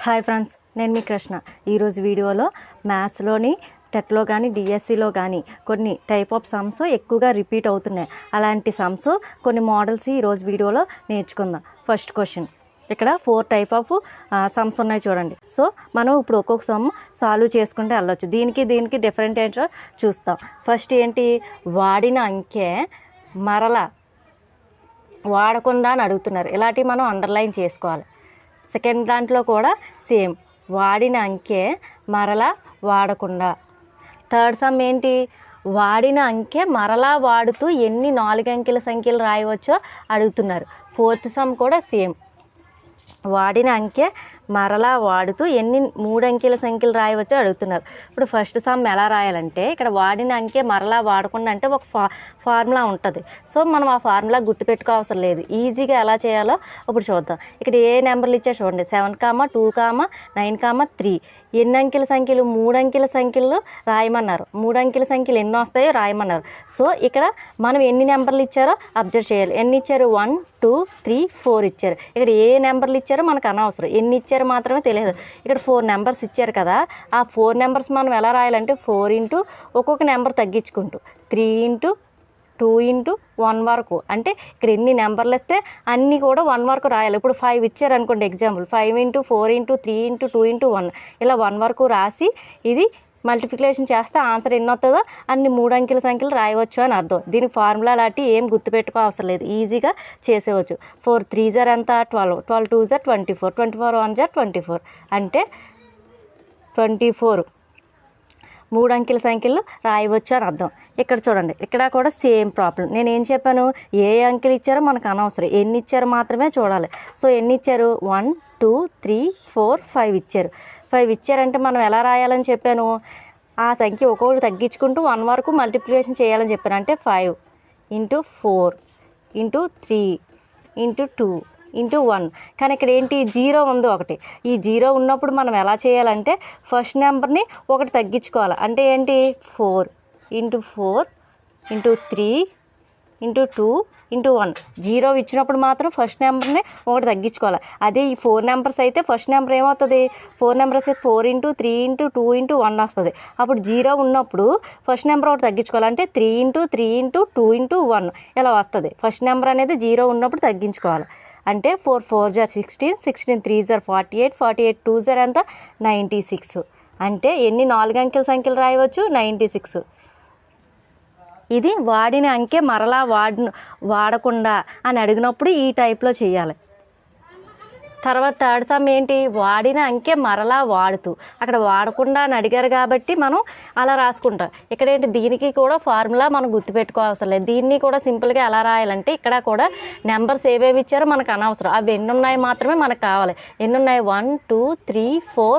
Hi friends, నేను మీ కృష్ణ. ఈరోజు వీడియోలో మ్యాథ్స్లోని టెట్లో కానీ డిఎస్సిలో కానీ కొన్ని టైప్ ఆఫ్ సమ్స్ ఎక్కువగా రిపీట్ అవుతున్నాయి. అలాంటి సమ్స్ కొన్ని మోడల్స్ ఈరోజు వీడియోలో నేర్చుకుందాం. ఫస్ట్ క్వశ్చన్, ఇక్కడ 4 టైప్ ఆఫ్ సమ్స్ ఉన్నాయి చూడండి. సో మనం ఇప్పుడు ఒక్కొక్క సమ్ సాల్వ్ చేసుకుంటే వెళ్ళొచ్చు. దీనికి డిఫరెంట్ ఏంటో చూస్తాం. ఫస్ట్ ఏంటి, వాడిన అంకె మరలా వాడకుండా అని అడుగుతున్నారు. ఇలాంటివి మనం అండర్లైన్ చేసుకోవాలి. సెకండ్ దాంట్లో కూడా సేమ్, వాడిన అంకె మరలా వాడకుండా. థర్డ్ సమ్ ఏంటి, వాడిన అంకె మరలా వాడుతూ ఎన్ని 4 అంకెల సంఖ్యలు రాయవచ్చో అడుగుతున్నారు. ఫోర్త్ సమ్ కూడా సేమ్, వాడిన అంకె మరలా వాడుతూ ఎన్ని 3 అంకెల సంఖ్యలు రాయవచ్చో అడుగుతున్నారు. ఇప్పుడు ఫస్ట్ సమ్ ఎలా రాయాలంటే, ఇక్కడ వాడిన అంకె మరలా వాడకుండా అంటే ఒక ఫార్ములా ఉంటుంది. సో మనం ఆ ఫార్ములా గుర్తుపెట్టుకోవసరం లేదు. ఈజీగా ఎలా చేయాలో ఇప్పుడు చూద్దాం. ఇక్కడ ఏ నెంబర్లు ఇచ్చా చూడండి, 7, 2, 9, 3. ఎన్ని అంకెల సంఖ్యలు? 3 అంకెల సంఖ్యలు రాయమన్నారు. 3 అంకెల సంఖ్యలు ఎన్ని వస్తాయో రాయమన్నారు. సో ఇక్కడ మనం ఎన్ని నెంబర్లు ఇచ్చారో అబ్జర్వ్ చేయాలి. ఎన్ని ఇచ్చారు? 1, 2, 3, 4 ఇచ్చారు. ఇక్కడ ఏ నెంబర్లు ఇచ్చారో మనకు అనవసరం, ఎన్ని ఇచ్చారో మాత్రమే తెలియదు. ఇక్కడ 4 నెంబర్స్ ఇచ్చారు కదా, ఆ 4 నెంబర్స్ మనం ఎలా రాయాలంటే 4 ఇంటూ ఒక్కొక్క నెంబర్ తగ్గించుకుంటూ 3 ఇంటూ 2 ఇంటూ 1 వరకు. అంటే ఇక్కడ ఎన్ని నెంబర్లు ఇస్తే అన్నీ కూడా 1 వరకు రాయాలి. ఇప్పుడు 5 ఇచ్చారు అనుకోండి, example 5 into 4 into 3 into 2 into 1, ఇలా 1 వరకు రాసి ఇది మల్టిప్లికేషన్ చేస్తే ఆన్సర్ ఎన్ని వస్తుందో అన్ని 3 అంకెల సంఖ్యలు రాయవచ్చు అని అర్థం. దీనికి ఫార్ములా లాంటి ఏం గుర్తుపెట్టుకో అవసరం లేదు, ఈజీగా చేసేవచ్చు. 4 3 ఎంత 12, 12 2 24, 24 1 24, అంటే 24 3 అంకెల సంఖ్యలు రాయవచ్చు అని అర్థం. ఇక్కడ చూడండి, ఇక్కడ కూడా సేమ్ ప్రాబ్లం. నేను ఏం చెప్పాను, ఏ అంకెలు ఇచ్చారో మనకు అనవసరం, ఎన్ని ఇచ్చారో మాత్రమే చూడాలి. సో ఎన్ని ఇచ్చారు? 1 2 3 4 5 ఇచ్చారు. 5 ఇచ్చారంటే మనం ఎలా రాయాలని చెప్పాను, ఆ సంఖ్య ఒక్కొక్కటి తగ్గించుకుంటూ 1 వరకు మల్టిప్లికేషన్ చేయాలని చెప్పాను. అంటే 5 ఇంటూ 4 ఇంటూ 3 ఇంటూ 2 ఇంటూ 1. కానీ ఇక్కడ ఏంటి, 0 ఉంది ఒకటి. ఈ 0 ఉన్నప్పుడు మనం ఎలా చేయాలంటే ఫస్ట్ నెంబర్ని ఒకటి తగ్గించుకోవాలి. అంటే ఏంటి, 4 ఇంటూ 4 ఇంటూ 3 ఇంటూ 2 ఇంటూ 1. 0 ఇచ్చినప్పుడు మాత్రం ఫస్ట్ నెంబర్ని ఒకటి తగ్గించుకోవాలి. అదే ఈ 4 నెంబర్స్ అయితే ఫస్ట్ నెంబర్ ఏమవుతుంది, 4 నెంబర్స్ అయితే 4 ఇంటూ 3 ఇంటూ 2 ఇంటూ 1 వస్తుంది. అప్పుడు 0 ఉన్నప్పుడు ఫస్ట్ నెంబర్ ఒకటి తగ్గించుకోవాలి. అంటే 3 ఇంటూ 3 ఇంటూ 2 ఇంటూ 1 ఇలా వస్తుంది. ఫస్ట్ నెంబర్ అనేది 0 ఉన్నప్పుడు తగ్గించుకోవాలి. అంటే 4 4 16, 16 3 48, 48 2 ఎంత 96. అంటే ఎన్ని 4 అంకెల సంఖ్యలు రాయవచ్చు? 96. ఇది వాడిన అంకె మరలా వాడకుండా అని అడిగినప్పుడు ఈ టైప్లో చేయాలి. తర్వాత థర్డ్ సమ్ ఏంటి, వాడిన అంకె మరలా వాడుతూ. అక్కడ వాడకుండా అని అడిగారు కాబట్టి మనం అలా రాసుకుంటాం. ఇక్కడ ఏంటి, దీనికి కూడా ఫార్ములా మనం గుర్తుపెట్టుకోవసరం లేదు. దీన్ని కూడా సింపుల్గా ఎలా రాయాలంటే, ఇక్కడ కూడా నెంబర్స్ ఏవేవి ఇచ్చారో మనకు అనవసరం, అవి ఎన్ని ఉన్నాయి మాత్రమే మనకు కావాలి. ఎన్ని ఉన్నాయి? 1 2 3 4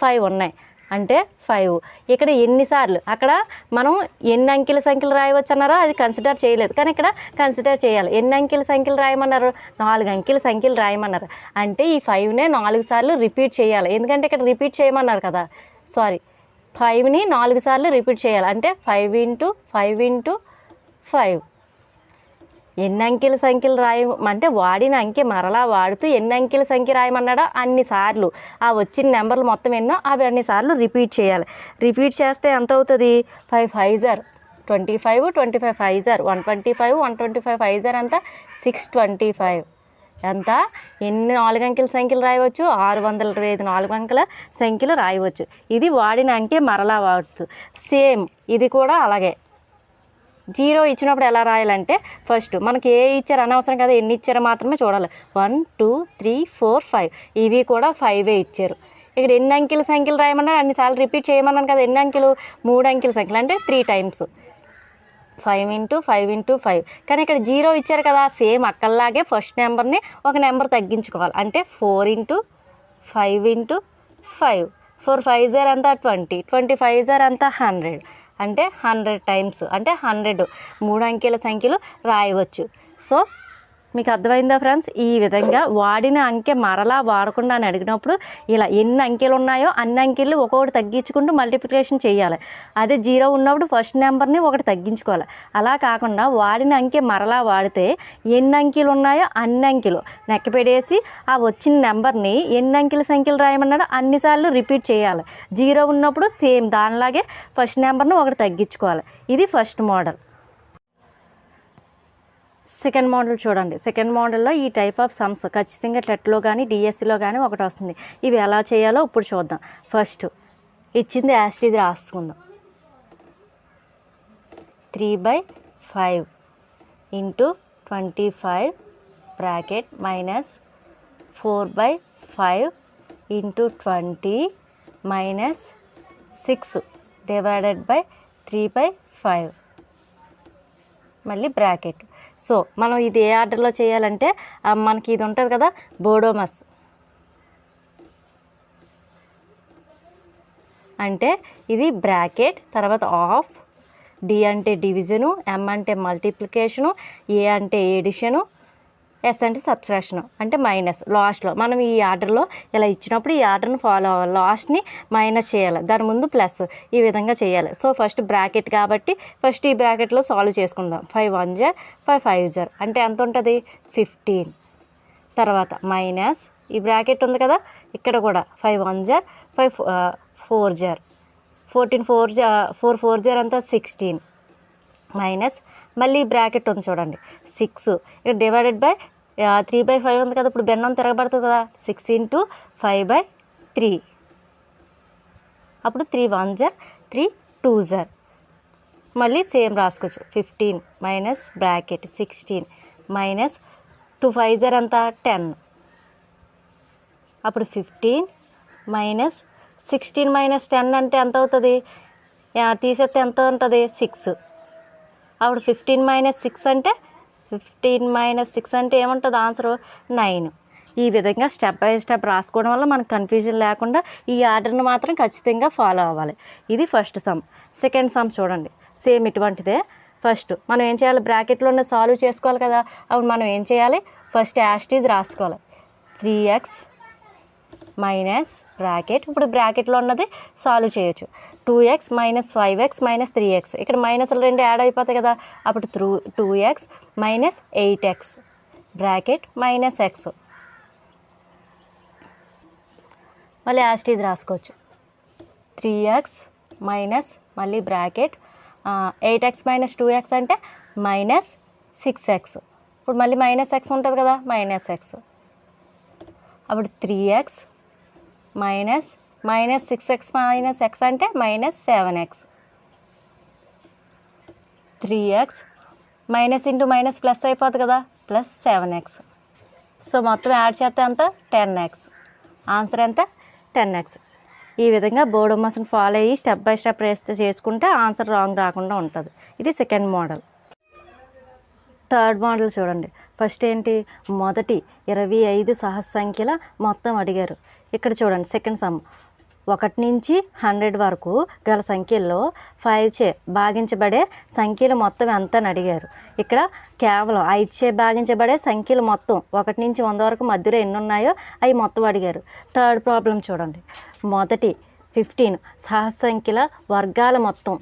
5 ఉన్నాయి. అంటే 5. ఇక్కడ ఎన్నిసార్లు, అక్కడ మనం ఎన్ని అంకెల సంఖ్యలు రాయవచ్చు అన్నారో అది కన్సిడర్ చేయలేదు, కానీ ఇక్కడ కన్సిడర్ చేయాలి. ఎన్ని అంకెల సంఖ్యలు రాయమన్నారు? 4 అంకెల సంఖ్యలు రాయమన్నారు. అంటే ఈ 5నే 4 సార్లు రిపీట్ చేయాలి. ఎందుకంటే ఇక్కడ రిపీట్ చేయమన్నారు కదా, 5ని 4 సార్లు రిపీట్ చేయాలి. అంటే 5 ఇంటూ 5 ఇంటూ 5. ఎన్ని అంకెల సంఖ్యలు రాయమంటే వాడిన అంకె మరలా వాడుతూ ఎన్ని అంకెల సంఖ్య రాయమన్నాడో అన్నిసార్లు ఆ వచ్చిన నెంబర్లు మొత్తం ఎన్నో అవి అన్నిసార్లు రిపీట్ చేయాలి. రిపీట్ చేస్తే ఎంత అవుతుంది? 5 5 25, 25 5 125, 125 5 ఎంత 625. ఎంత, ఎన్ని 4 అంకెల సంఖ్యలు రాయవచ్చు? 625 4 అంకెల సంఖ్యలు రాయవచ్చు. ఇది వాడిన అంకె మరలా వాడుతూ. సేమ్ ఇది కూడా అలాగే. 0 ఇచ్చినప్పుడు ఎలా రాయాలంటే, ఫస్ట్ మనకి ఏ ఇచ్చారు అనవసరం కదా, ఎన్ని ఇచ్చారో మాత్రమే చూడాలి. 1 2 3 4 5. ఇవి కూడా 5 ఇచ్చారు. ఇక్కడ ఎన్ని అంకెల సంఖ్యలు రాయమన్నా అన్నిసార్లు రిపీట్ చేయమన్నాను కదా. ఎన్ని అంకెలు? 3 అంకెల సంఖ్యలు, అంటే 3 టైమ్స్ 5 ఇంటూ 5 ఇంటూ 5. కానీ ఇక్కడ 0 ఇచ్చారు కదా, సేమ్ అక్కల్లాగే ఫస్ట్ నెంబర్ని ఒక నెంబర్ తగ్గించుకోవాలి. అంటే 4 ఇంటూ 5 ఇంటూ 5. 4 5 ఎంత 20, 25 ఎంత 100. అంటే 100 టైమ్స్, అంటే 100 3 అంకెల సంఖ్యలు రాయవచ్చు. సో మీకు అర్థమైందా ఫ్రెండ్స్? ఈ విధంగా వాడిన అంకె మరలా వాడకుండా అని అడిగినప్పుడు ఇలా ఎన్ని అంకెలు ఉన్నాయో అన్ని అంకెలు ఒక్కొక్కటి తగ్గించుకుంటూ మల్టిప్లికేషన్ చేయాలి. అదే 0 ఉన్నప్పుడు ఫస్ట్ నెంబర్ని ఒకటి తగ్గించుకోవాలి. అలా కాకుండా వాడిన అంకె మరలా వాడితే ఎన్ని అంకెలు ఉన్నాయో అన్ని అంకెలు నెక్క పెడేసి ఆ వచ్చిన నెంబర్ని ఎన్ని అంకెల సంఖ్యలు రాయమన్నాడో అన్నిసార్లు రిపీట్ చేయాలి. 0 ఉన్నప్పుడు సేమ్ దానిలాగే ఫస్ట్ నెంబర్ని ఒకటి తగ్గించుకోవాలి. ఇది ఫస్ట్ మోడల్. సెకండ్ మోడల్ చూడండి. సెకండ్ మోడల్లో ఈ టైప్ ఆఫ్ సమ్స్ ఖచ్చితంగా టెట్లో కానీ డిఎస్సిలో కానీ ఒకటి వస్తుంది. ఇవి ఎలా చేయాలో ఇప్పుడు చూద్దాం. ఫస్ట్ ఇచ్చింది యాస్టీజ్ రాసుకుందాం. 3/5 into 25 bracket minus 4/5 into 20 minus 6 divided by 3/5 మళ్ళీ బ్రాకెట్. సో మనం ఇది ఏ ఆర్డర్లో చేయాలంటే మనకి ఇది ఉంటుంది కదా బోడోమస్ అంటే ఇది బ్రాకెట్ తర్వాత ఆఫ్, డి అంటే డివిజను, ఎం అంటే మల్టిప్లికేషను, ఏ అంటే ఎడిషను, ఎస్ అంటే సబ్ట్రాక్షను అంటే మైనస్. లాస్ట్లో మనం ఈ ఆర్డర్లో ఇలా ఇచ్చినప్పుడు ఈ ఆర్డర్ని ఫాలో అవ్వాలి. లాస్ట్ని మైనస్ చేయాలి, దాని ముందు ప్లస్, ఈ విధంగా చేయాలి. సో ఫస్ట్ బ్రాకెట్ కాబట్టి ఫస్ట్ ఈ బ్రాకెట్లో సాల్వ్ చేసుకుందాం. 5 1 జర్ 5 5 జర్ అంటే ఎంత ఉంటుంది 15. తర్వాత మైనస్ ఈ బ్రాకెట్ ఉంది కదా ఇక్కడ కూడా 5 1 జర్ 5 4 జర్ 14 4 4 జర్ అంతా 16 మైనస్ మళ్ళీ బ్రాకెట్ ఉంది చూడండి 6 ఇక్కడ డివైడెడ్ బై 3/5 ఉంది కదా. ఇప్పుడు బెన్నం తిరగబడుతుంది కదా 6 ఇంటూ 5/3 అప్పుడు 3 1 జర్ 3 2 జర్ మళ్ళీ సేమ్ రాసుకోవచ్చు. 15 మైనస్ బ్రాకెట్ 16 మైనస్ 2 5 జర్ అంతా 10 అప్పుడు 15 మైనస్ 16 మైనస్ 10 అంటే ఎంత అవుతుంది తీసేస్తే ఎంత ఉంటుంది 6. అప్పుడు 15 మైనస్ 6 అంటే 15 మైనస్ 6 అంటే ఏముంటుంది ఆన్సర్ 9. ఈ విధంగా స్టెప్ బై స్టెప్ రాసుకోవడం వల్ల మనకు కన్ఫ్యూజన్ లేకుండా ఈ ఆర్డర్ని మాత్రం ఖచ్చితంగా ఫాలో అవ్వాలి. ఇది ఫస్ట్ సమ్. సెకండ్ సమ్ చూడండి సేమ్ ఇటువంటిదే. ఫస్ట్ మనం ఏం చేయాలి బ్రాకెట్లోనే సాల్వ్ చేసుకోవాలి కదా. అప్పుడు మనం ఏం చేయాలి ఫస్ట్ యాస్టీజ్ రాసుకోవాలి. 3x మైనస్ బ్రాకెట్ ఇప్పుడు బ్రాకెట్లో ఉన్నది సాల్వ్ చేయొచ్చు. 2x minus 5x minus 3x ఇక్కడ మైనస్లు రెండు యాడ్ అయిపోతాయి కదా. అప్పుడు 2x minus 8x bracket minus x మళ్ళీ యాస్టీజ్ రాసుకోవచ్చు. 3x మైనస్ మళ్ళీ బ్రాకెట్ 8x మైనస్ 2x అంటే మైనస్ 6x ఇప్పుడు మళ్ళీ మైనస్ x ఉంటుంది కదా మైనస్ x అప్పుడు 3x minus minus 6x minus x అంటే minus 7x 3x minus into minus plus అయిపోతుంది కదా ప్లస్ 7x. సో మొత్తం యాడ్ చేస్తే ఎంత 10x ఆన్సర్ ఎంత 10x. ఈ విధంగా బోడోమస్ని ఫాలో అయ్యి స్టెప్ బై స్టెప్ చేసుకుంటే ఆన్సర్ రాంగ్ రాకుండా ఉంటుంది. ఇది సెకండ్ మోడల్. థర్డ్ మోడల్ చూడండి. ఫస్ట్ ఏంటి మొదటి 25 సహజ సంఖ్యల మొత్తం అడిగారు. ఇక్కడ చూడండి సెకండ్ సమ్ 1 నుంచి 100 వరకు గల సంఖ్యల్లో 5చే భాగించబడే సంఖ్యలు మొత్తం ఎంత అని అడిగారు. ఇక్కడ కేవలం 5చే భాగించబడే సంఖ్యలు మొత్తం 1 నుంచి 100 వరకు మధ్యలో ఎన్ని ఉన్నాయో అవి మొత్తం అడిగారు. థర్డ్ ప్రాబ్లం చూడండి. మొదటి 15 సహజ సంఖ్యల వర్గాల మొత్తం.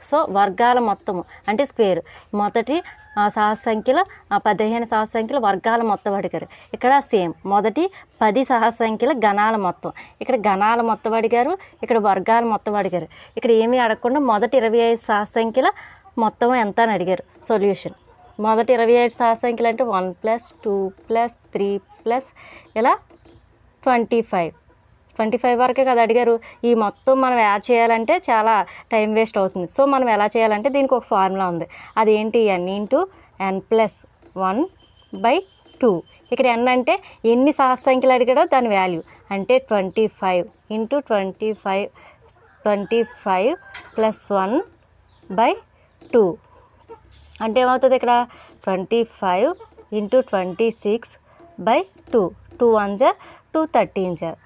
సో వర్గాల మొత్తము అంటే స్క్వేర్. మొదటి సహజ సంఖ్యల 15 సహజ సంఖ్యల వర్గాల మొత్తం అడిగారు. ఇక్కడ సేమ్ మొదటి 10 సహజ సంఖ్యల గణాల మొత్తం. ఇక్కడ గణాల మొత్తం అడిగారు, ఇక్కడ వర్గాల మొత్తం అడిగారు. ఇక్కడ ఏమీ అడగకుండా మొదటి 25 సహజ సంఖ్యల మొత్తం ఎంత అని అడిగారు. సొల్యూషన్ మొదటి 25 సహజ సంఖ్యలు అంటే 1 + 2 + 3 ప్లస్ ఇలా 25 వరకే కదా అడిగారు. ఈ మొత్తం మనం యాడ్ చేయాలంటే చాలా టైం వేస్ట్ అవుతుంది. సో మనం ఎలా చేయాలంటే దీనికి ఒక ఫార్ములా ఉంది. అదేంటి n × n+1/2. ఇక్కడ n అంటే ఎన్ని సహజ సంఖ్యలు అడిగాడో దాని వాల్యూ అంటే 25 × 25 +1/2 అంటే ఏమవుతుంది ఇక్కడ 25 × 26/2 2 1 జర్ 2 13 జర్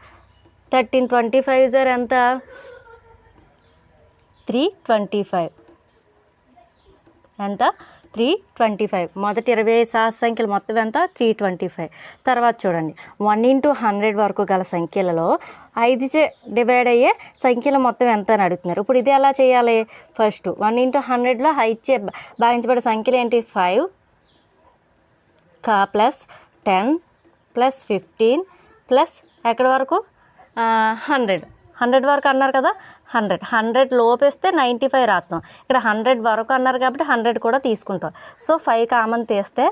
13 25 జర్ ఎంత 325 ఎంత 325. మొదటి 25 సహజ సంఖ్యలు మొత్తం ఎంత 325. తర్వాత చూడండి 1 into 100 వరకు గల సంఖ్యలలో 5చే డివైడ్ అయ్యే సంఖ్యల మొత్తం ఎంత అని అడుగుతున్నారు. ఇప్పుడు ఇది ఎలా చేయాలి? ఫస్ట్ 1 into 100లో 5చే భాగించబడే సంఖ్యలు ఏంటి? 5 ప్లస్ 10 ప్లస్ 15 ప్లస్ ఎక్కడి వరకు 100 వరకు అన్నారు కదా. 100 లోపేస్తే 95 రాస్తాం. ఇక్కడ 100 వరకు అన్నారు కాబట్టి 100 కూడా తీసుకుంటాం. సో 5 కామన్ తీస్తే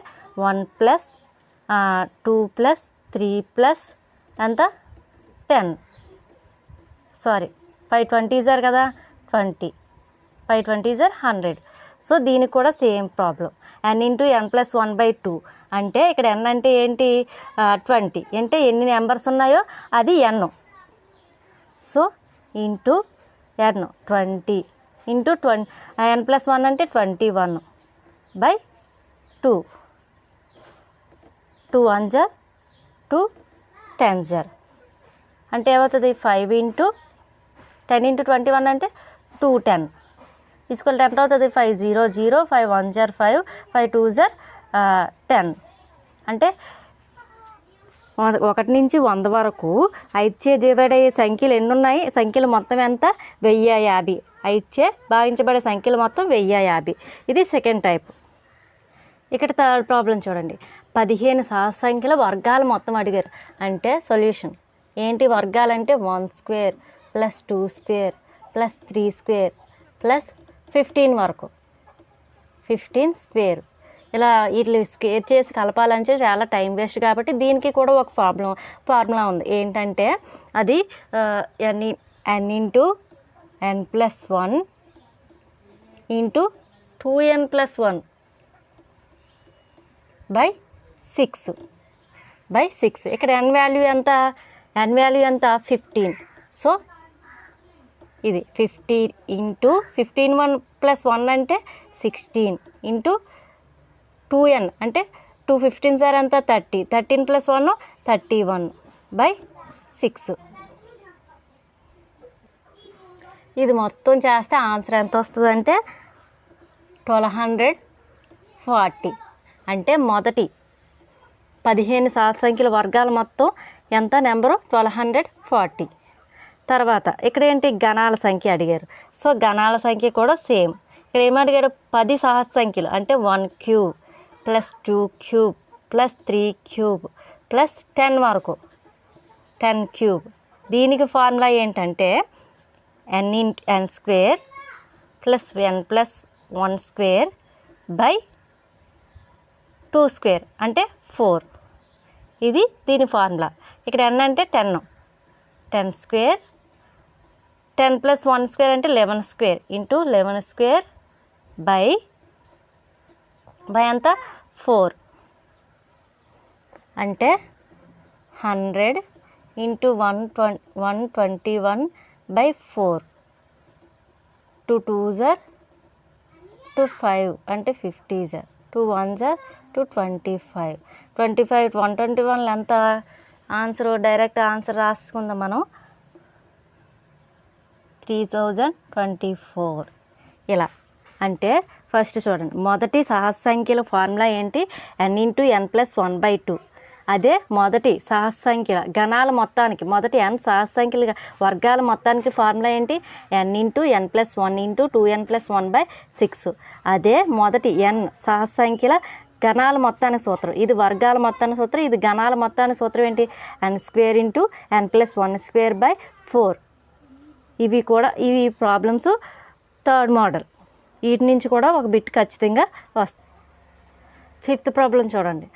1 ప్లస్ 2 ప్లస్ 3 ప్లస్ ఎంత 10. సారీ 520 ఇజారు కదా 20. 520 ఇజార్ 100. సో దీనికి కూడా same problem. n into n plus 1/2 అంటే ఇక్కడ n అంటే ఏంటి 20 అంటే ఎన్ని నెంబర్స్ ఉన్నాయో అది n. So into n 20 into n plus 1 అంటే 21/2. 2 1 జార్ 2 10 జార్ అంటే ఏమవుతుంది 5 ఇంటూ 10 ఇంటూ 21 అంటే 210 ఈక్వల్ టు ఎంత అవుతుంది 5 0 0 5 1 జార్ 5 5 2 జార్ 10 అంటే 1 నుంచి 100 వరకు 5చే డివైడ్ అయ్యే సంఖ్యలు ఎన్ని ఉన్నాయి? సంఖ్యలు మొత్తం ఎంత 1050. 5చే భాగించబడే సంఖ్యలు మొత్తం 1050. ఇది సెకండ్ టైప్. ఇక్కడ థర్డ్ ప్రాబ్లం చూడండి 15 సహజ సంఖ్యల వర్గాలు మొత్తం అడిగారు. అంటే సొల్యూషన్ ఏంటి? వర్గాలంటే 1 square plus 2 square plus 3 square plus 15 వరకు 15 స్క్వేర్ ఇలా వీటిని స్క్వేర్ చేసి కలపాలంటే చాలా టైం వేస్ట్ కాబట్టి దీనికి కూడా ఒక ఫార్ములా ఉంది. ఏంటంటే అది n into n plus 1 into 2n plus 1/6 ఇక్కడ n వాల్యూ ఎంత? n వాల్యూ ఎంత 15. సో ఇది 15 ఇంటూ 15 ప్లస్ 1 అంటే 16 ఇంటూ 2n అంటే 2 15 సార్ ఎంత 30. 13 ప్లస్ 1 31/6. ఇది మొత్తం చేస్తే ఆన్సర్ ఎంత వస్తుందంటే 1240. అంటే మొదటి 15 సహజ సంఖ్యల వర్గాల మొత్తం ఎంత నెంబరు 1240. తర్వాత ఇక్కడ ఏంటి గణాల సంఖ్య అడిగారు. సో గణాల సంఖ్య కూడా సేమ్. ఇక్కడ ఏమడిగారు 10 సహజ సంఖ్యలు అంటే 1 cube plus 2 cube plus 3 cube plus 10 వరకు 10 క్యూబ్. దీనికి ఫార్ములా ఏంటంటే n square plus n plus 1 square by 2 square అంటే 4. ఇది దీని ఫార్ములా. ఇక్కడ n అంటే 10 స్క్వేర్ 10 ప్లస్ 1 స్క్వేర్ అంటే 11 స్క్వేర్ ఇంటూ 11 స్క్వేర్ బై ఎంత 4 అంటే 100 ఇంటూ 121/4 2 2 జార్ 2 5 అంటే 50 జార్ 2 1 జార్ 2 25 121 ఎంత ఆన్సర్? డైరెక్ట్ ఆన్సర్ రాసుకుందాం మనం 3024. ఇలా అంటే ఫస్ట్ చూడండి మొదటి సహజ సంఖ్యల ఫార్ములా ఏంటి n ఇంటూ n ప్లస్ 1/2. అదే మొదటి సహజ సంఖ్యల గణాల మొత్తానికి మొదటి n సహజ సంఖ్యల వర్గాల మొత్తానికి ఫార్ములా ఏంటి n into n plus 1 into 2n plus 1/6. అదే మొదటి n సహజ సంఖ్యల గణాల మొత్తానికి సూత్రం. ఇది వర్గాల మొత్తానికి సూత్రం. ఇది గణాల మొత్తానికి సూత్రం ఏంటి n square into n plus 1 square by 4. ఇవి ప్రాబ్లమ్స్ థర్డ్ మోడల్. వీటి నుంచి కూడా ఒక బిట్ ఖచ్చితంగా వస్తుంది. ఫిఫ్త్ ప్రాబ్లం చూడండి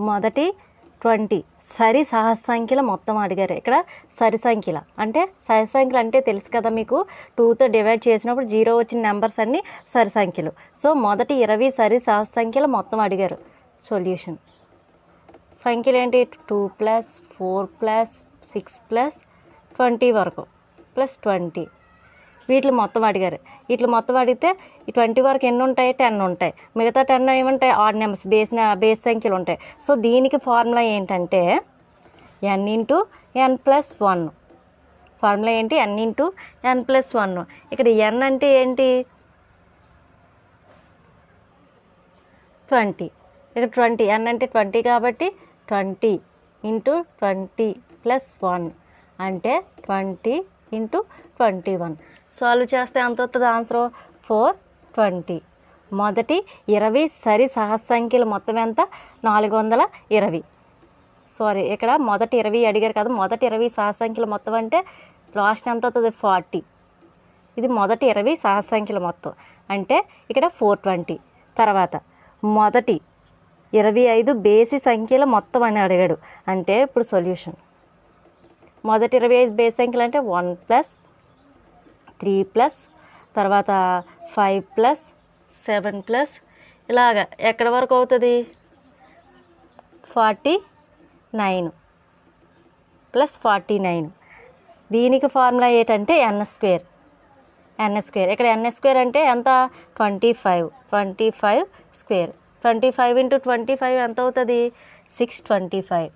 మొదటి 20 సరి సహజ సంఖ్యల మొత్తం అడిగారు. ఇక్కడ సరి సంఖ్యల అంటే సహజ సంఖ్యలు అంటే తెలుసు కదా మీకు 2తో డివైడ్ చేసినప్పుడు 0 వచ్చిన నెంబర్స్ అన్నీ సరి సంఖ్యలు. సో మొదటి 20 సరి సహజ సంఖ్యల మొత్తం అడిగారు. సొల్యూషన్ సంఖ్యలు ఏంటి 2 ప్లస్ 4 ప్లస్ 6 ప్లస్ 20 వరకు ప్లస్ 20. వీటిని మొత్తం అడిగారు. వీటిని మొత్తం అడిగితే ఈ 20 వరకు ఎన్ని ఉంటాయి 10 ఉంటాయి. మిగతా 10 ఏముంటాయి ఆడ్ నెంబర్స్ బేస్ సంఖ్యలు ఉంటాయి. సో దీనికి ఫార్ములా ఏంటంటే n into n plus 1. Formula ఏంటి n ఇంటూ n ప్లస్ 1. ఇక్కడ n అంటే ఏంటి 20. ఇక్కడ 20 n అంటే 20 కాబట్టి 20 ఇంటూ 20 ప్లస్ 1 అంటే 20 ఇంటూ 21. సాల్వ్ చేస్తే ఎంత వస్తుంది ఆన్సర్? 420. మొదటి 20 సరి సహస్రంఖ్యలు మొత్తం ఎంత? 420. సారీ, ఇక్కడ మొదటి 20 అడిగారు కదా, మొదటి 20 సహస్రంఖ్యలు మొత్తం అంటే లాస్ట్ ఎంత అవుతుంది? 40. ఇది మొదటి 20 సహస్రంఖ్యలు మొత్తం అంటే ఇక్కడ 420. తర్వాత మొదటి 25 బేసి సంఖ్యల మొత్తం అని అడిగాడు అంటే ఇప్పుడు సొల్యూషన్. మొదటి 25 బేసి సంఖ్యలు అంటే 1 ప్లస్ 3 ప్లస్ తర్వాత 5 ప్లస్ 7 ప్లస్ ఇలాగా ఎక్కడి వరకు అవుతుంది? 49 ప్లస్ 49. దీనికి ఫార్ములా ఏంటంటే n స్క్వేర్. ఇక్కడ n స్క్వేర్ అంటే ఎంత? 25 స్క్వేర్. 25 ఇంటూ 25 ఎంత అవుతుంది? 625.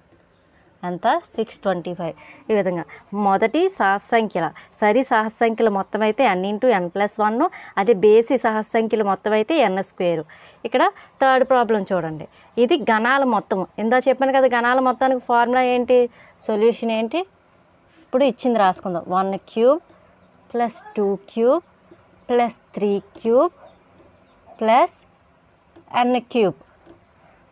ఎంత? 625. ఈ విధంగా మొదటి సహస్రంఖ్యల సరి సహస్రంఖ్యల మొత్తం అయితే n ఇంటూ n ప్లస్ 1, అదే బేసి సహస్రంఖ్యలు మొత్తం అయితే n స్క్వేరు. ఇక్కడ థర్డ్ ప్రాబ్లం చూడండి, ఇది గణాల మొత్తం. ఇందా చెప్పాను కదా గణాల మొత్తానికి ఫార్ములా ఏంటి? సొల్యూషన్ ఏంటి? ఇప్పుడు ఇచ్చింది రాసుకుందాం. 1 cube plus 2 cube plus 3 cube plus n cube.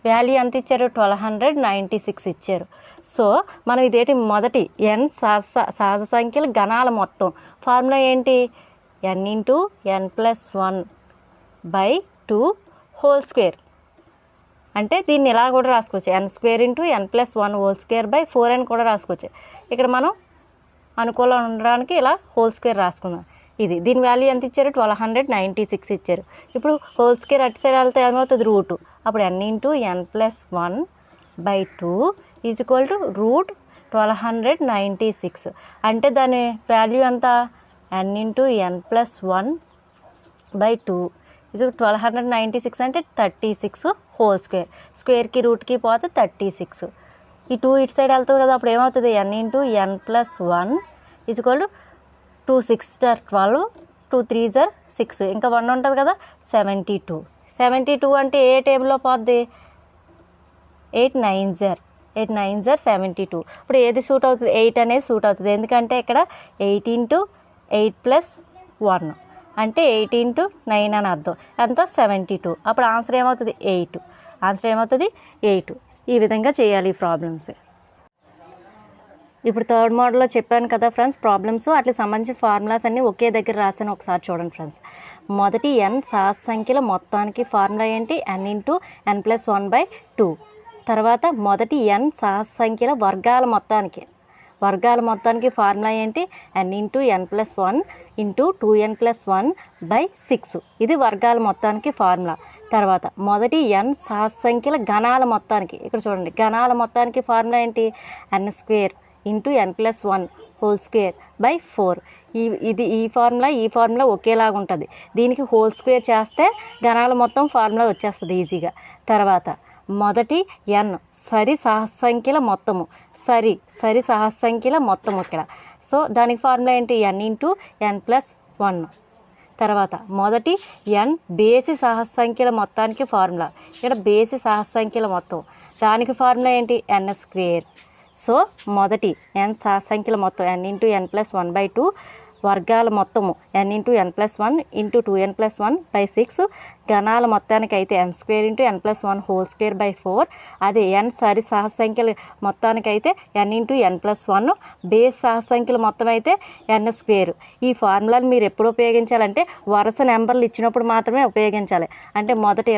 Value ఎంత ఇచ్చారు? 1296 ఇచ్చారు. సో మనం ఇదేంటి? మొదటి n సహజ సంఖ్యల గణాల మొత్తం ఫార్ములా ఏంటి? n into n plus 1/2 whole square. అంటే దీన్ని ఇలా కూడా రాసుకోవచ్చు, n square into n plus 1 whole square by 4 అని కూడా రాసుకోవచ్చు. ఇక్కడ మనం అనుకూలంగా ఉండడానికి ఇలా హోల్ స్క్వేర్ రాసుకుందాం. ఇది దీని వాల్యూ ఎంత ఇచ్చారు? 1296 ఇచ్చారు. ఇప్పుడు హోల్ స్క్వేర్ అటు సైడ్ వెళ్తే ఏమవుతుంది? రూట్. అప్పుడు n into n plus 1/2 is equal to root 1296. అంటే దాని వాల్యూ ఎంత? n into n plus 1/2 is 1296 అంటే 36 హోల్ స్క్వేర్. స్క్వేర్కి రూట్కి పోతే 36. ఈ 2 ఇటు సైడ్ వెళ్తుంది కదా, అప్పుడు ఏమవుతుంది? n into n plus 1 is equal to 2 6 12, 2 3 6, ఇంకా 1 ఉంటుంది కదా, 72. 72 అంటే ఏ టేబుల్లో పోద్ది? 8 9 72. ఇప్పుడు ఏది సూట్ అవుతుంది? 8 అనేది సూట్ అవుతుంది. ఎందుకంటే ఇక్కడ 8 ఇంటూ 8 ప్లస్ 1 అంటే 8 ఇంటూ 9 అని అర్థం. ఎంత? 72. అప్పుడు ఆన్సర్ ఏమవుతుంది? 8. ఆన్సర్ ఏమవుతుంది? 8. ఈ విధంగా చేయాలి ఈ ప్రాబ్లమ్స్. ఇప్పుడు థర్డ్ మోడల్లో చెప్పాను కదా ఫ్రెండ్స్ ప్రాబ్లమ్స్, వాటికి సంబంధించిన ఫార్ములాస్ అన్నీ ఒకే దగ్గర రాసాను. ఒకసారి చూడండి ఫ్రెండ్స్. మొదటి n సహజ సంఖ్యల మొత్తానికి ఫార్ములా ఏంటి? n into n plus 1/2. తర్వాత మొదటి n సహజ సంఖ్యల వర్గాల మొత్తానికి ఫార్ములా ఏంటి? n into n plus 1 into 2n plus 1/6. ఇది వర్గాల మొత్తానికి ఫార్ములా. తర్వాత మొదటి n సహజ సంఖ్యల గణాల మొత్తానికి, ఇక్కడ చూడండి గణాల మొత్తానికి ఫార్ములా ఏంటి? n square into n plus 1 whole square by 4. ఈ ఫార్ములా ఒకేలాగా ఉంటుంది. దీనికి హోల్ స్క్వేర్ చేస్తే గణాల మొత్తం ఫార్ములా వచ్చేస్తుంది ఈజీగా. తర్వాత మొదటి n సరి సహస్రంఖ్యల మొత్తము, సరి సహస్రంఖ్యల మొత్తం ఇక్కడ. సో దానికి ఫార్ములా ఏంటి? n into n plus 1. తర్వాత మొదటి n బేసి సహస్రంఖ్యల మొత్తానికి ఫార్ములా, ఇక్కడ బేసి సహస్రంఖ్యల మొత్తం, దానికి ఫార్ములా ఏంటి? n square. సో మొదటి n సహస్రంఖ్యల మొత్తం n ఇంటూ n ప్లస్ 1/2 వర్గాల మొత్తము n into n plus 1 into 2n plus 1/6. గణాల మొత్తానికి అయితే n square into n plus 1 whole square by 4. అదే n సరి సహస్రంఖ్యల మొత్తానికి అయితే n ఇంటూ n ప్లస్ 1. బేస్ సహస్రంఖ్యల మొత్తం అయితే n స్క్వేర్. ఈ ఫార్ములాని మీరు ఎప్పుడు ఉపయోగించాలంటే వరుస నెంబర్లు ఇచ్చినప్పుడు మాత్రమే ఉపయోగించాలి. అంటే మొదట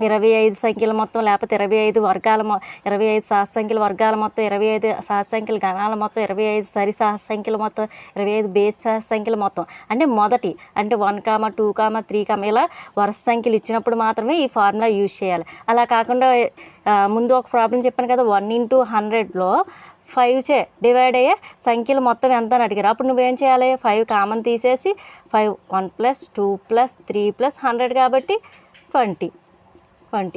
25 సంఖ్యల మొత్తం, లేకపోతే 25 సహస్రంఖ్యల వర్గాల మొత్తం, 25 సహస్రంఖ్యల గణాల మొత్తం, 25 సరి సహస్రంఖ్యల మొత్తం, 25 బేస్ సహస్రంఖ్యల మొత్తం. అంటే మొదటి అంటే 1, 2, 3 ఇలా వరుస సంఖ్యలు ఇచ్చినప్పుడు మాత్రమే ఈ ఫార్ములా యూజ్ చేయాలి. అలా కాకుండా ముందు ఒక ప్రాబ్లం చెప్పాను కదా, 1 ఇంటూ 100లో 5 డివైడ్ అయ్యే సంఖ్యలు మొత్తం ఎంత అని అడిగారు. అప్పుడు నువ్వేం చేయాలి? 5 కామన్ తీసేసి 5 1 ప్లస్ 2 ప్లస్ 3 ప్లస్ 100 కాబట్టి 20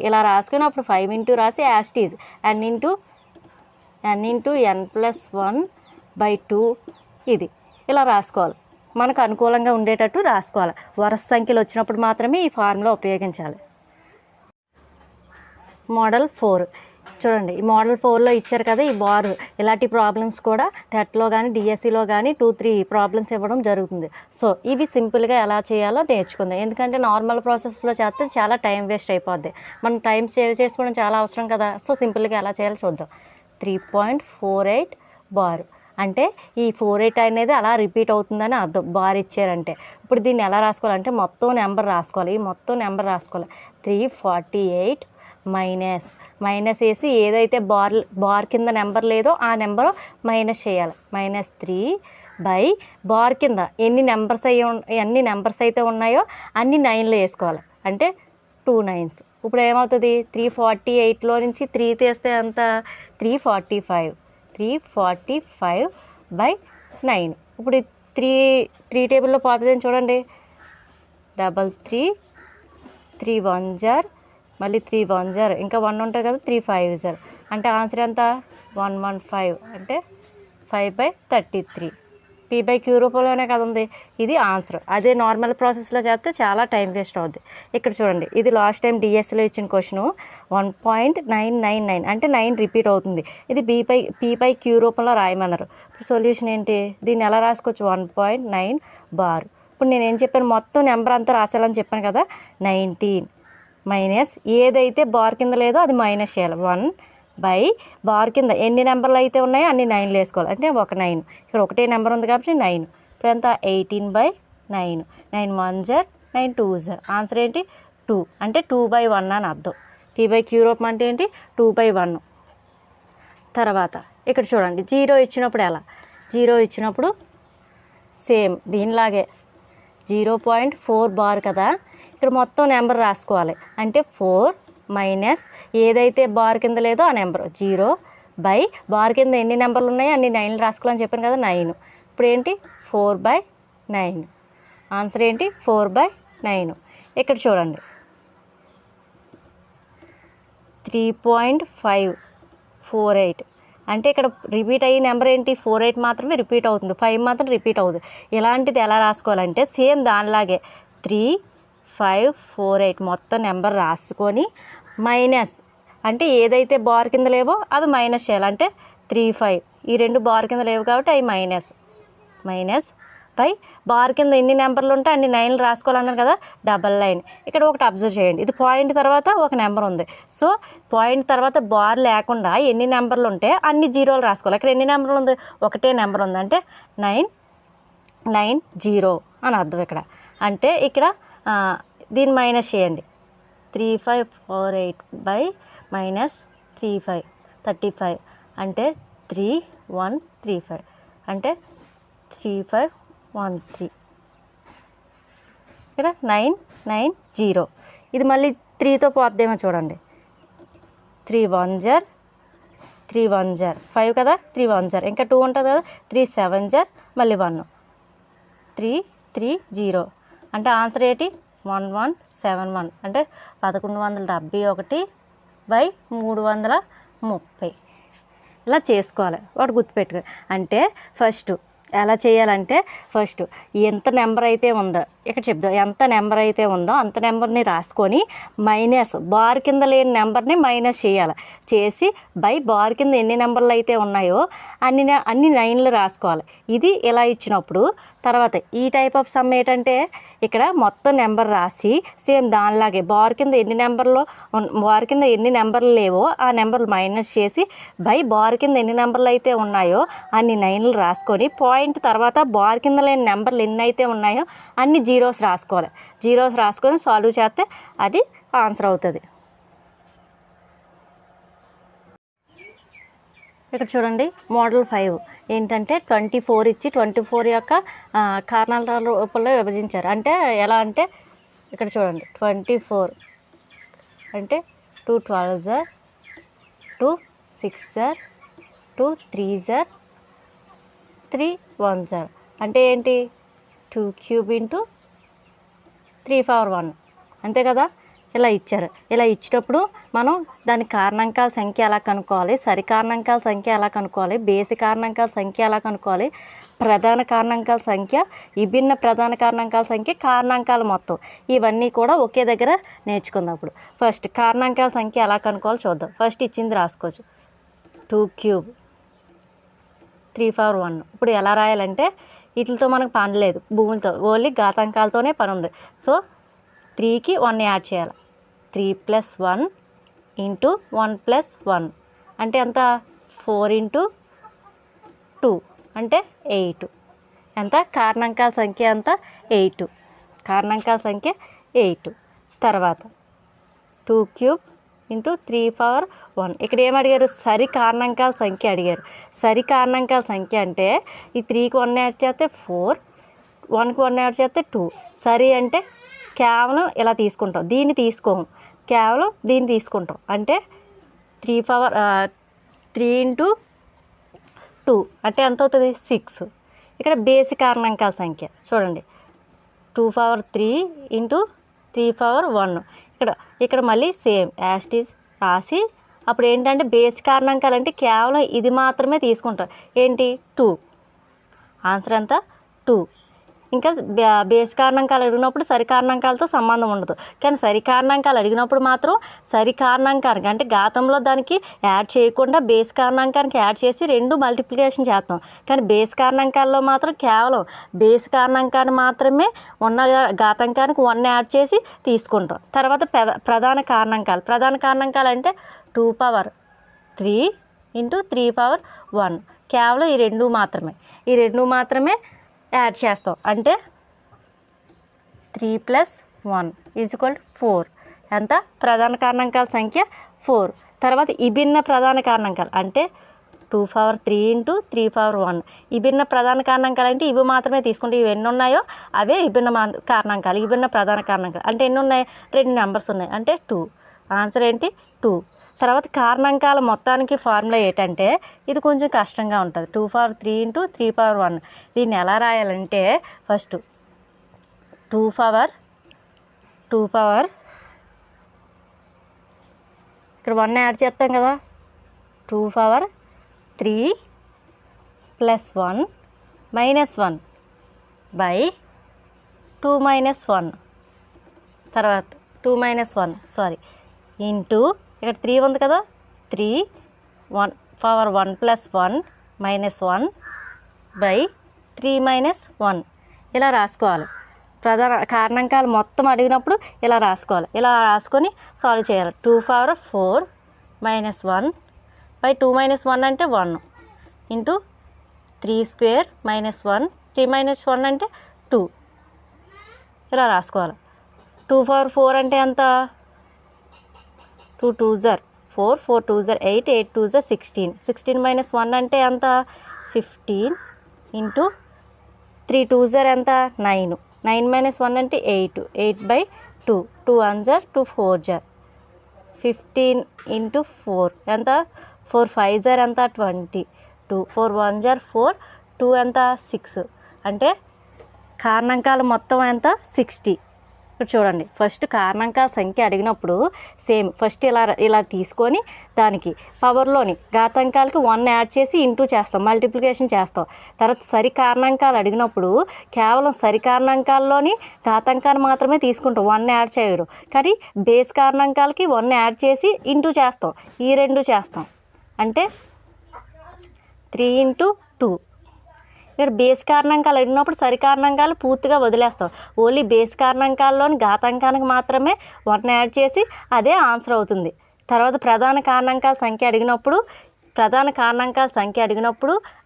ఇలా రాసుకుని అప్పుడు 5 ఇంటూ రాసి యాస్టీజ్ n ఇంటూ n ప్లస్ 1/2 ఇది ఇలా రాసుకోవాలి. మనకు అనుకూలంగా ఉండేటట్టు రాసుకోవాలి. వరుస సంఖ్యలు వచ్చినప్పుడు మాత్రమే ఈ ఫార్ములా ఉపయోగించాలి. మోడల్ 4 చూడండి. ఈ మోడల్ 4లో ఇచ్చారు కదా ఈ బార్. ఇలాంటి ప్రాబ్లమ్స్ కూడా టెట్లో కానీ డిఎస్సిలో కానీ 2-3 ప్రాబ్లమ్స్ ఇవ్వడం జరుగుతుంది. సో ఇవి సింపుల్గా ఎలా చేయాలో నేర్చుకుందాం. ఎందుకంటే నార్మల్ ప్రాసెస్లో చేస్తే చాలా టైం వేస్ట్ అయిపోద్ది. మనం టైం సేవ్ చేసుకోవడం చాలా అవసరం కదా. సో సింపుల్గా ఎలా చేయాలో చూద్దాం. 3.48 బార్ అంటే ఈ 48 అనేది అలా రిపీట్ అవుతుందని అర్థం. బార్ ఇచ్చారంటే ఇప్పుడు దీన్ని ఎలా రాసుకోవాలంటే మొత్తం నెంబర్ రాసుకోవాలి. ఈ మొత్తం నెంబర్ రాసుకోవాలి. 348 మైనస్ వేసి ఏదైతే బార్ కింద నెంబర్ లేదో ఆ నెంబరు మైనస్ చేయాలి. -3 బై బార్ కింద ఎన్ని నెంబర్స్ అయితే ఉన్నాయో అన్ని 9లో వేసుకోవాలి. అంటే 2 9s. ఇప్పుడు ఏమవుతుంది 348లో నుంచి 3 తీస్తే అంత 345 బై 9. ఇప్పుడు 3 టేబుల్లో పోతుందని చూడండి. 3 3 1 జార్ మళ్ళీ 3 1 జార్ ఇంకా 1 ఉంటుంది కదా 3 5 జార్ అంటే ఆన్సర్ ఎంత 115 అంటే 5/33. p/q రూపంలోనే కదా ఉంది. ఇది ఆన్సర్. అదే నార్మల్ ప్రాసెస్లో చేస్తే చాలా టైం వేస్ట్ అవుద్ది. ఇక్కడ చూడండి ఇది లాస్ట్ టైం డిఎస్సిలో ఇచ్చిన క్వశ్చన్ 1.999 అంటే 9 రిపీట్ అవుతుంది. ఇది p/q రూపంలో రాయమన్నారు. ఇప్పుడు సొల్యూషన్ ఏంటి? దీన్ని ఎలా రాసుకోవచ్చు 1.9 బార్. ఇప్పుడు నేను ఏం చెప్పాను మొత్తం నెంబర్ అంతా రాసేయాలని చెప్పాను కదా 19 మైనస్ ఏదైతే బార్ కింద లేదో అది మైనస్ చేయాలి. 1 బై బార్ కింద ఎన్ని నెంబర్లు అయితే ఉన్నాయో అన్ని 9లో వేసుకోవాలి. అంటే ఒక 9 ఇక్కడ ఒకటే నెంబర్ ఉంది కాబట్టి 9. ఇప్పుడు ఎంత 18/9. 9 1 జార్ 9 2 జార్ ఆన్సర్ ఏంటి 2 అంటే 2/1 అని అర్థం. p/q రూపం అంటే ఏంటి 2/1. తర్వాత ఇక్కడ చూడండి 0 ఇచ్చినప్పుడు ఎలా? 0 ఇచ్చినప్పుడు సేమ్ దీనిలాగే 0.4 బార్ కదా. ఇక్కడ మొత్తం నెంబర్ రాసుకోవాలి. అంటే 4 మైనస్ ఏదైతే బార్ కింద లేదో ఆ నెంబర్ 0 బై బార్ కింద ఎన్ని నెంబర్లు ఉన్నాయో అన్ని 9 రాసుకోవాలని చెప్పాను కదా 9. ఇప్పుడు ఏంటి 4/9 ఆన్సర్ ఏంటి 4/9. ఇక్కడ చూడండి 3.548 అంటే ఇక్కడ రిపీట్ అయ్యే నెంబర్ ఏంటి 48 మాత్రమే రిపీట్ అవుతుంది. 5 మాత్రం రిపీట్ అవుతుంది. ఇలాంటిది ఎలా రాసుకోవాలంటే సేమ్ దానిలాగే 3548 మొత్తం నెంబర్ రాసుకొని మైనస్ అంటే ఏదైతే బార్ కింద లేవో అవి మైనస్ చేయాలి. అంటే 35 ఈ రెండు బార్ కింద లేవు కాబట్టి అవి మైనస్ బై బార్ కింద ఎన్ని నెంబర్లు ఉంటే అన్ని 9 రాసుకోవాలన్నారు కదా 9. ఇక్కడ ఒకటి అబ్జర్వ్ చేయండి. ఇది పాయింట్ తర్వాత ఒక నెంబర్ ఉంది. సో పాయింట్ తర్వాత బార్ లేకుండా ఎన్ని నెంబర్లు ఉంటే అన్ని జీరోలు రాసుకోవాలి. ఇక్కడ ఎన్ని నెంబర్లు ఉంది? ఒకటే నెంబర్ ఉంది అంటే 990 అని అర్థం. ఇక్కడ అంటే ఇక్కడ దీన్ని మైనస్ చేయండి. 3548 బై -35 అంటే 3135 అంటే 3513. ఇక్కడ 990 ఇది మళ్ళీ 3తో పోద్దేమో చూడండి. 3 1 జార్ 5 కదా 3 1 జార్ ఇంకా 2 ఉంటుంది కదా 3 7 జార్ మళ్ళీ 1 330 అంటే ఆన్సర్ ఏంటి 1171 అంటే 1171/330 ఇలా చేసుకోవాలి. వాడు గుర్తుపెట్టుకోవాలి. అంటే ఫస్ట్ ఎలా చేయాలంటే ఫస్ట్ ఎంత నెంబర్ అయితే ఉందో ఇక్కడ చెప్దాం. ఎంత నెంబర్ అయితే ఉందో అంత నెంబర్ని రాసుకొని మైనస్ బార్ కింద లేని నెంబర్ని మైనస్ చేయాలి. చేసి బై బార్ కింద ఎన్ని నెంబర్లు అయితే ఉన్నాయో అన్ని 9లు రాసుకోవాలి. ఇది ఇలా ఇచ్చినప్పుడు తర్వాత ఈ టైప్ ఆఫ్ సమ్ ఏంటంటే ఇక్కడ మొత్తం నెంబర్ రాసి సేమ్ దానిలాగే బార్ కింద ఎన్ని నెంబర్లు లేవో ఆ నెంబర్లు మైనస్ చేసి బై బార్ కింద ఎన్ని నెంబర్లు అయితే ఉన్నాయో అన్ని 9లు రాసుకొని పాయింట్ తర్వాత బార్ కింద లేని నెంబర్లు ఎన్ని అయితే ఉన్నాయో అన్ని జీరోస్ రాసుకోవాలి. జీరోస్ రాసుకొని సాల్వ్ చేస్తే అది ఆన్సర్ అవుతుంది. ఇక్కడ చూడండి మోడల్ 5 ఏంటంటే 24 ఇచ్చి 24 యొక్క కారణాల రూపంలో విభజించారు. అంటే ఎలా అంటే ఇక్కడ చూడండి 24 అంటే 2 12 జార్ 2 6 జార్ 2 3 జార్ 3 1 జార్ అంటే ఏంటి 2³ ఇంటూ 3 power 1 అంతే కదా. ఇలా ఇచ్చారు. ఇలా ఇచ్చినప్పుడు మనం దాని కారణాంకాల సంఖ్య ఎలా కనుక్కోవాలి, సరి కారణాంకాల సంఖ్య ఎలా కనుక్కోవాలి, బేసి కారణాంకాల సంఖ్య ఎలా కనుక్కోవాలి, ప్రధాన కారణాంకాల సంఖ్య, విభిన్న ప్రధాన కారణాంకాల సంఖ్య, కారణాంకాలు మొత్తం ఇవన్నీ కూడా ఒకే దగ్గర నేర్చుకుందాం. అప్పుడు ఫస్ట్ కారణాంకాల సంఖ్య ఎలా కనుక్కోవాలో చూద్దాం. ఫస్ట్ ఇచ్చింది రాసుకోవచ్చు. 2³ 3/1. ఇప్పుడు ఎలా రాయాలంటే వీటితో మనకు పని లేదు, భూములతో ఓన్లీ ఘాతాంకాలతోనే పని ఉంది. సో 3కి 1 యాడ్ చేయాలి. 3 + 1 × 1 + 1 అంటే ఎంత? 4 × 2 అంటే 8. ఎంత? కారణాంకాల సంఖ్య ఎంత? 8. కారణాంకాల సంఖ్య 8. తర్వాత 2³ × 3/1. ఇక్కడ ఏం అడిగారు? సరి కారణాంకాల సంఖ్య అడిగారు. సరి కారణాంకాల సంఖ్య అంటే ఈ 3కి 1 యాడ్ చేస్తే 4, 1కి 1 యాడ్ చేస్తే 2. సరి అంటే కేవలం ఇలా తీసుకుంటాం, దీన్ని తీసుకోము, కేవలం దీన్ని తీసుకుంటాం. అంటే 3 × 2 అంటే ఎంత అవుతుంది? 6. ఇక్కడ బేసి కారణాంకాల సంఖ్య చూడండి, 2/3 × 3/1. ఇక్కడ మళ్ళీ సేమ్ యాస్టీస్ రాసి అప్పుడు ఏంటంటే బేసి కారణాంకాలు అంటే కేవలం ఇది మాత్రమే తీసుకుంటాం. ఏంటి? 2. ఆన్సర్ ఎంత? 2. ఇంకా బేసి కారణాంకాలు అడిగినప్పుడు సరి కారణాంకాలతో సంబంధం ఉండదు. కానీ సరి కారణాంకాలు అడిగినప్పుడు మాత్రం సరి కారణాంకానికి అంటే ఘాతంలో దానికి యాడ్ చేయకుండా బేసి కారణాంకానికి యాడ్ చేసి 2 మల్టిప్లికేషన్ చేస్తాం. కానీ బేసి కారణాంకాల్లో మాత్రం కేవలం బేసి కారణాంకాన్ని మాత్రమే ఉన్న ఘాతాంకానికి 1 యాడ్ చేసి తీసుకుంటాం. తర్వాత ప్రధాన కారణాంకాలు అంటే 2/3 × 3/1. కేవలం ఈ 2 మాత్రమే యాడ్ చేస్తాం. అంటే 3 + 1 = 4. ఎంత? ప్రధాన కారణాంకాల సంఖ్య 4. తర్వాత విభిన్న ప్రధాన కారణాంకాలు అంటే 2/3 × 3/1. విభిన్న ప్రధాన కారణాంకాలు అంటే ఇవి మాత్రమే తీసుకుంటే ఇవి ఎన్ని ఉన్నాయో అవే విభిన్న కారణాంకాలు. విభిన్న ప్రధాన కారణాంకాలు అంటే ఎన్ని ఉన్నాయి? 2 నెంబర్స్ ఉన్నాయి అంటే 2. ఆన్సర్ ఏంటి? 2. తర్వాత కారణాంకాల మొత్తానికి ఫార్ములా ఏంటంటే ఇది కొంచెం కష్టంగా ఉంటుంది. 2/3 × 3/1. దీన్ని ఎలా రాయాలంటే ఫస్ట్ 2 ఇక్కడ 1 యాడ్ చేస్తాం కదా, 2/3 + 1 - 1 / 2 - 1. తర్వాత 2 - 1 సారీ ఇంటూ ఇక్కడ 3 ఉంది కదా, 3 1 + 1 - 1 / 3 - 1 ఇలా రాసుకోవాలి. ప్రధాన కారణాంకాలు మొత్తం అడిగినప్పుడు ఇలా రాసుకోవాలి. ఇలా రాసుకొని సాల్వ్ చేయాలి. 2/4 - 1 / 2 - 1 అంటే 1 ఇంటూ 3² - 1 3 - 1 అంటే 2 ఇలా రాసుకోవాలి. 2/4 అంటే ఎంత? 2 2s are 4, 4 2s are 8, 8 2s are 16. 16 - 1 అంటే ఎంత? 15 ఇంటూ 3 2s are ఎంత? 9. 9 - 1 అంటే 8, 8/2. 2 1s are 2 4s are 15 into 4 ఎంత? 4 5s are ఎంత? 20. 2 4 1s are 4, 2 ఎంత? 6. అంటే కారణాంకాల మొత్తం ఎంత? 60. ఇక్కడ చూడండి, ఫస్ట్ కారణాంకాల సంఖ్య అడిగినప్పుడు సేమ్ ఫస్ట్ ఇలా తీసుకొని దానికి పవర్లోని ఘాతాంకాలకి 1 యాడ్ చేసి ఇంటూ చేస్తాం, మల్టిప్లికేషన్ చేస్తాం. తర్వాత సరి కారణాంకాలు అడిగినప్పుడు కేవలం సరి కారణాంకాల్లోని ఘాతాంకాన్ని మాత్రమే తీసుకుంటాం, 1 యాడ్ చేయరు. కానీ బేస్ కారణాంకాలకి 1 యాడ్ చేసి ఇంటూ చేస్తాం, ఈ 2 చేస్తాం. అంటే 3 × 2. ఇక్కడ బేస్ కారణాంకాలు అడిగినప్పుడు సరి కారణాంకాలు పూర్తిగా వదిలేస్తాం, ఓన్లీ బేస్ కారణాంకాల్లోని ఘాతాంకానికి మాత్రమే 1 యాడ్ చేసి అదే ఆన్సర్ అవుతుంది. తర్వాత ప్రధాన కారణాంకాల సంఖ్య అడిగినప్పుడు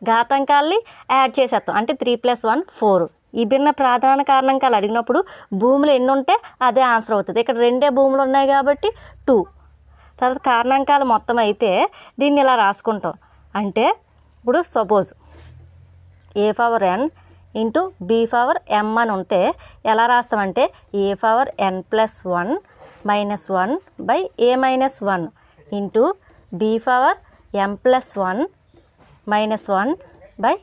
ఘాతాంకాల్ని యాడ్ చేసేస్తాం. అంటే 3 + 1 4. విభిన్న ప్రధాన కారణాంకాలు అడిగినప్పుడు భూములు ఎన్ని ఉంటే అదే ఆన్సర్ అవుతుంది. ఇక్కడ 2 భూములు ఉన్నాయి కాబట్టి 2. తర్వాత కారణాంకాలు మొత్తం అయితే దీన్ని ఇలా రాసుకుంటాం. అంటే ఇప్పుడు సపోజ్ a/n × b/m అని ఉంటే ఎలా రాస్తామంటే a/n + 1 - 1 / a - 1 into b/m + 1 - 1 /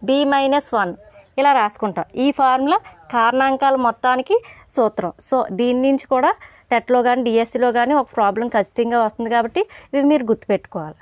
b - 1 ఇలా రాసుకుంటాం. ఈ ఫార్ములా కారణాంకాల మొత్తానికి సూత్రం. సో దీని నుంచి కూడా టెట్లో కానీ డిఎస్సిలో కానీ ఒక ప్రాబ్లం ఖచ్చితంగా వస్తుంది కాబట్టి ఇవి మీరు గుర్తుపెట్టుకోవాలి.